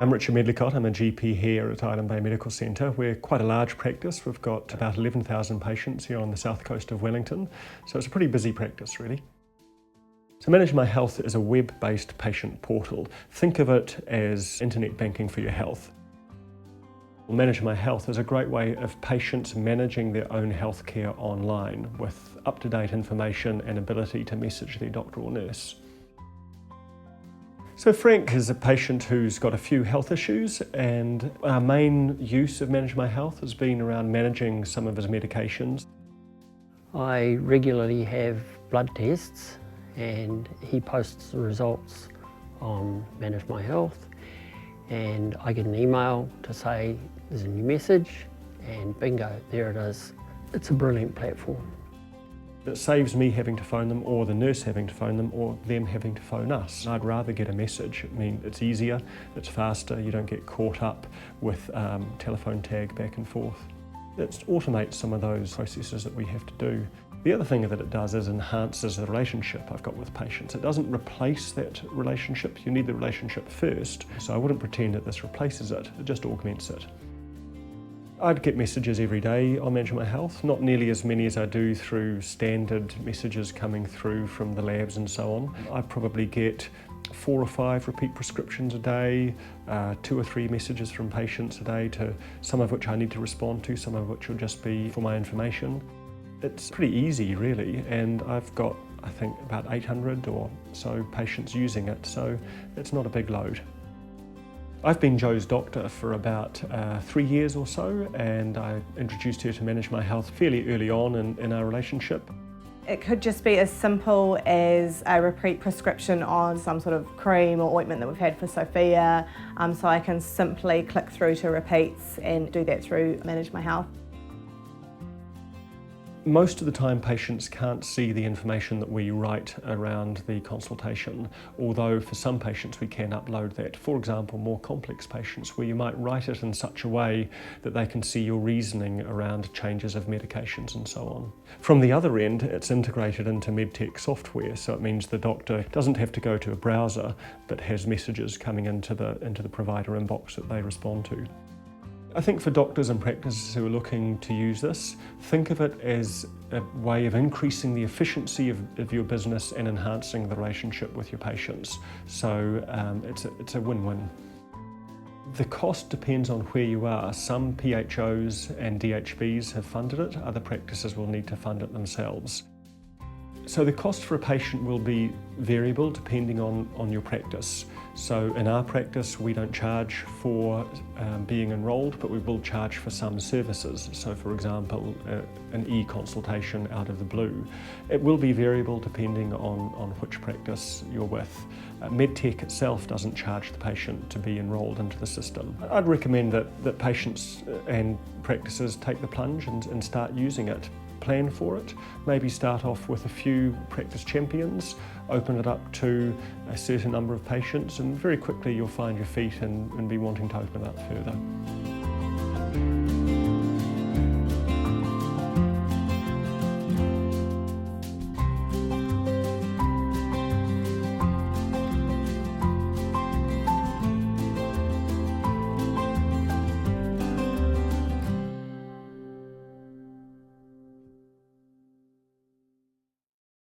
I'm Richard Medlicott. I'm a GP here at Island Bay Medical Centre. We're quite a large practice. We've got about 11,000 patients here on the south coast of Wellington, so it's a pretty busy practice really. So Manage My Health is a web-based patient portal. Think of it as internet banking for your health. Manage My Health is a great way of patients managing their own healthcare online with up-to-date information and ability to message their doctor or nurse. So Frank is a patient who's got a few health issues, and our main use of Manage My Health has been around managing some of his medications. I regularly have blood tests and he posts the results on Manage My Health, and I get an email to say there's a new message, and bingo, there it is. It's a brilliant platform. It saves me having to phone them, or the nurse having to phone them, or them having to phone us. I'd rather get a message. I mean, it's easier, it's faster, you don't get caught up with telephone tag back and forth. It automates some of those processes that we have to do. The other thing that it does is enhances the relationship I've got with patients. It doesn't replace that relationship. You need the relationship first. So I wouldn't pretend that this replaces it, it just augments it. I'd get messages every day on Manage My Health, not nearly as many as I do through standard messages coming through from the labs and so on. I probably get 4 or 5 repeat prescriptions a day, 2 or 3 messages from patients a day, to some of which I need to respond to, some of which will just be for my information. It's pretty easy really, and I've got, I think, about 800 or so patients using it, so it's not a big load. I've been Jo's doctor for about 3 years or so, and I introduced her to Manage My Health fairly early on in our relationship. It could just be as simple as a repeat prescription on some sort of cream or ointment that we've had for Sophia, so I can simply click through to repeats and do that through Manage My Health. Most of the time patients can't see the information that we write around the consultation, although for some patients we can upload that. For example, more complex patients where you might write it in such a way that they can see your reasoning around changes of medications and so on. From the other end, it's integrated into medtech software, so it means the doctor doesn't have to go to a browser but has messages coming into the provider inbox that they respond to. I think for doctors and practices who are looking to use this, think of it as a way of increasing the efficiency of your business and enhancing the relationship with your patients. So it's a win-win. The cost depends on where you are. Some PHOs and DHBs have funded it, other practices will need to fund it themselves. So the cost for a patient will be variable depending on your practice. So in our practice we don't charge for being enrolled, but we will charge for some services. So for example, an e-consultation out of the blue. It will be variable depending on which practice you're with. Medtech itself doesn't charge the patient to be enrolled into the system. I'd recommend that patients and practices take the plunge and start using it. Plan for it, maybe start off with a few practice champions, open it up to a certain number of patients, and very quickly you'll find your feet and be wanting to open it up further.